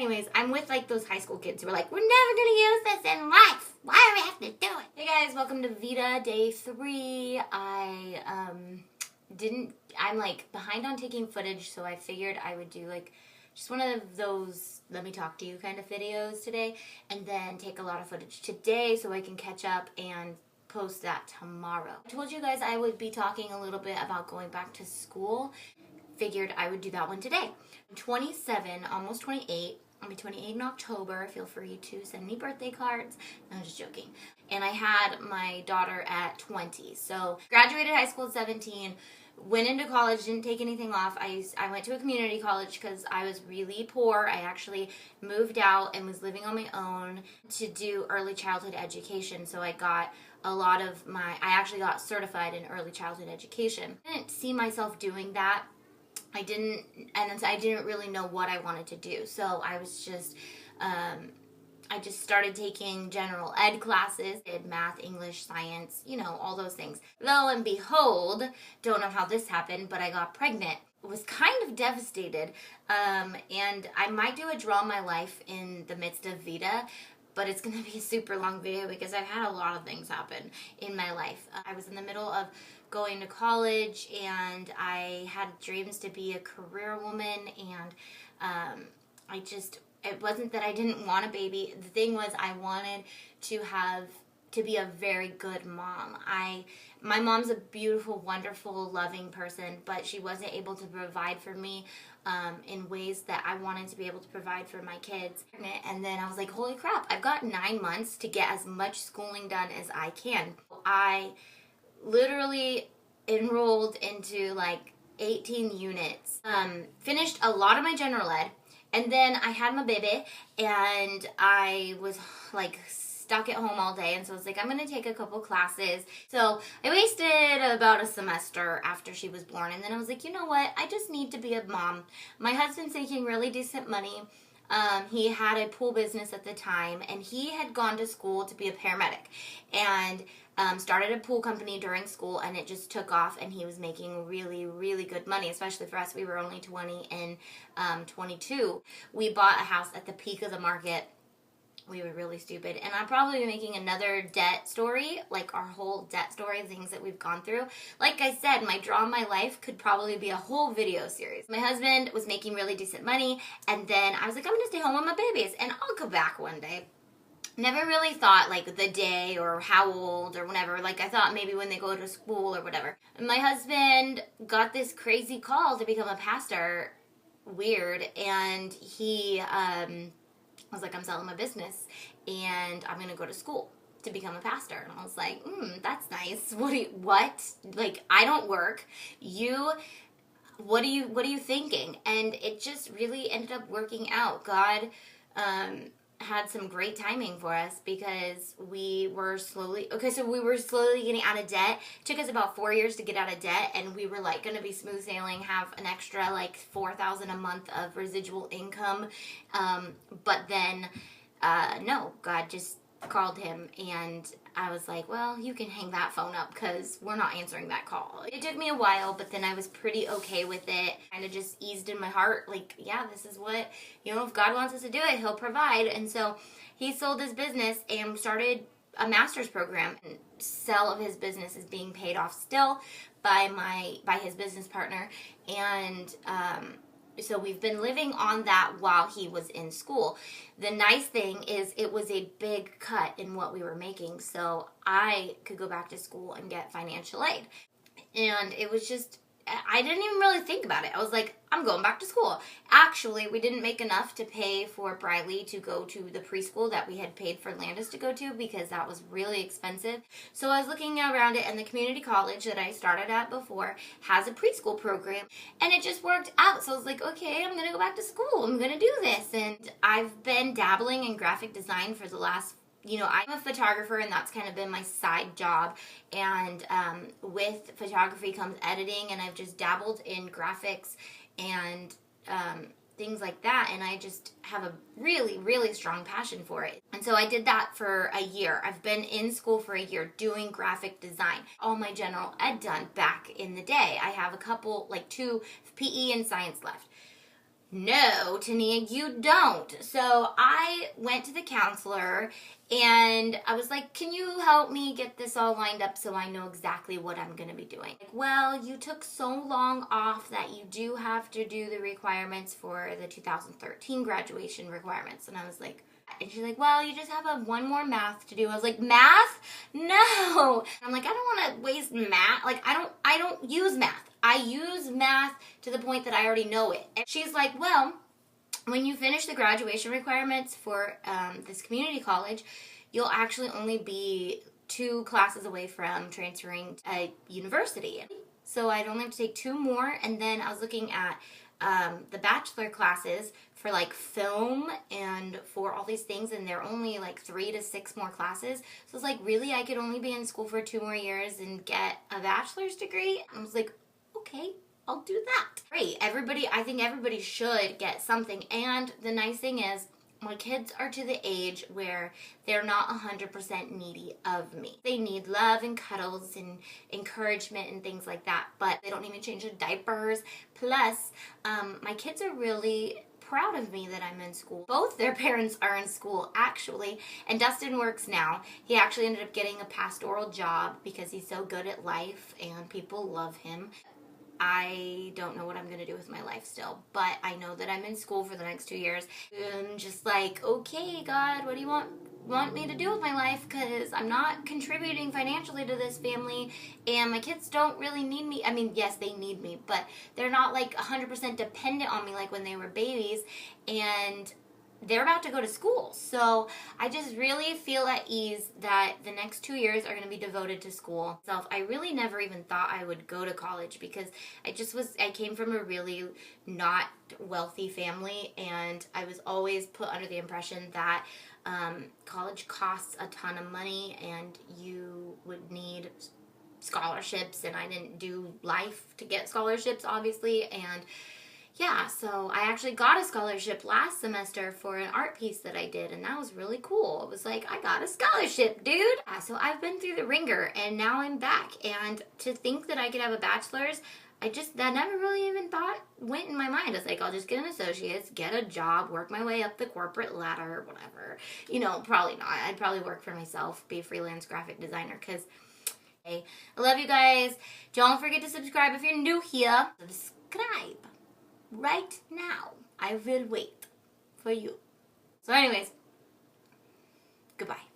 anyways, I'm with like those high school kids who are like, we're never gonna use this in life. Why do we have to do it? Hey guys, welcome to Veda day 3. I'm like behind on taking footage, so I figured I would do like just one of those let me talk to you kind of videos today, and then take a lot of footage today so I can catch up and post that tomorrow. I told you guys I would be talking a little bit about going back to school. Figured I would do that one today. I'm 27, almost 28. I'll be 28 in October. Feel free to send me birthday cards. No, I'm just joking. And I had my daughter at 20. So graduated high school at 17. Went into college, didn't take anything off. I went to a community college because I was really poor. I actually moved out and was living on my own to do early childhood education. So I got a lot of I actually got certified in early childhood education. I didn't see myself doing that. I didn't really know what I wanted to do. So I was just, I just started taking general ed classes, did math, English, science, you know, all those things. Lo and behold, don't know how this happened, but I got pregnant. Was kind of devastated, and I might do a draw my life in the midst of Veda, but it's going to be a super long video because I've had a lot of things happen in my life. I was in the middle of going to college, and I had dreams to be a career woman, and it wasn't that I didn't want a baby. The thing was I wanted to be a very good mom. My mom's a beautiful, wonderful, loving person, but she wasn't able to provide for me in ways that I wanted to be able to provide for my kids. And then I was like, holy crap, I've got 9 months to get as much schooling done as I can. I literally enrolled into like 18 units, finished a lot of my general ed, and then I had my baby, and I was like stuck at home all day, and so I was like, I'm gonna take a couple classes. So I wasted about a semester after she was born, and then I was like, you know what, I just need to be a mom. My husband's making really decent money. He had a pool business at the time, and he had gone to school to be a paramedic, and started a pool company during school, and it just took off, and he was making really, really good money, especially for us. We were only 20 and 22. We bought a house at the peak of the market. We were really stupid, and I'll probably be making another debt story, like our whole debt story, things that we've gone through. Like I said, my draw my life could probably be a whole video series. My husband was making really decent money, and then I was like, I'm gonna stay home with my babies, and I'll go back one day. Never really thought like the day or how old or whatever. Like I thought maybe when they go to school or whatever. And my husband got this crazy call to become a pastor. Weird. And he was like, I'm selling my business and I'm going to go to school to become a pastor. And I was like, that's nice. What? Like, I don't work. What are you thinking? And it just really ended up working out. God, had some great timing for us because we were slowly getting out of debt. It took us about 4 years to get out of debt, and we were like going to be smooth sailing, have an extra like $4,000 a month of residual income. But then, no, God just called him, and I was like, well, you can hang that phone up because we're not answering that call. It took me a while, but then I was pretty okay with it. Kind of just eased in my heart, like, yeah, this is what, you know, if God wants us to do it, he'll provide. And so he sold his business and started a master's program. And sale of his business is being paid off still by his business partner. And so we've been living on that while he was in school. The nice thing is it was a big cut in what we were making, so I could go back to school and get financial aid. And it was just, I didn't even really think about it. I was like, I'm going back to school. Actually, we didn't make enough to pay for Briley to go to the preschool that we had paid for Landis to go to because that was really expensive. So I was looking around it, and the community college that I started at before has a preschool program, and it just worked out. So I was like, okay, I'm going to go back to school. I'm going to do this. And I've been dabbling in graphic design for the last, you know, I'm a photographer, and that's kind of been my side job, and with photography comes editing, and I've just dabbled in graphics and things like that, and I just have a really, really strong passion for it. And so I did that for a year. I've been in school for a year doing graphic design. All my general ed done back in the day. I have a couple, like 2 PE and science left. no, Tania, you don't. So I went to the counselor and I was like, can you help me get this all lined up so I know exactly what I'm going to be doing? Like, well, you took so long off that you do have to do the requirements for the 2013 graduation requirements. And I was like, and she's like, well, you just have one more math to do. I was like, math? No. I'm like, I don't want to waste math. Like, I don't use math. I use math to the point that I already know it. And she's like, well, when you finish the graduation requirements for this community college, you'll actually only be 2 classes away from transferring to a university. So I'd only have to take 2 more. And then I was looking at the bachelor classes for like film and for all these things, and they're only like 3 to 6 more classes. So it's like, really, I could only be in school for 2 more years and get a bachelor's degree? I was like, okay, I'll do that. Great. I think everybody should get something. And the nice thing is, my kids are to the age where they're not 100% needy of me. They need love and cuddles and encouragement and things like that, but they don't need me to change their diapers. Plus, my kids are really proud of me that I'm in school. Both their parents are in school, actually, and Dustin works now. He actually ended up getting a pastoral job because he's so good at life and people love him. I don't know what I'm going to do with my life still, but I know that I'm in school for the next 2 years. I'm just like, okay, God, what do you want me to do with my life? Because I'm not contributing financially to this family, and my kids don't really need me. I mean, yes, they need me, but they're not like 100% dependent on me like when they were babies, and they're about to go to school. So I just really feel at ease that the next 2 years are going to be devoted to school. So I really never even thought I would go to college because I came from a really not wealthy family, and I was always put under the impression that college costs a ton of money and you would need scholarships, and I didn't do life to get scholarships, obviously, and yeah, so I actually got a scholarship last semester for an art piece that I did, and that was really cool. It was like, I got a scholarship, dude! Yeah, so I've been through the ringer, and now I'm back. And to think that I could have a bachelor's, that never really even went in my mind. I was like, I'll just get an associate's, get a job, work my way up the corporate ladder, whatever. You know, probably not. I'd probably work for myself, be a freelance graphic designer, because I love you guys. Don't forget to subscribe if you're new here. Subscribe. Right now. I will wait for you. So anyways, goodbye.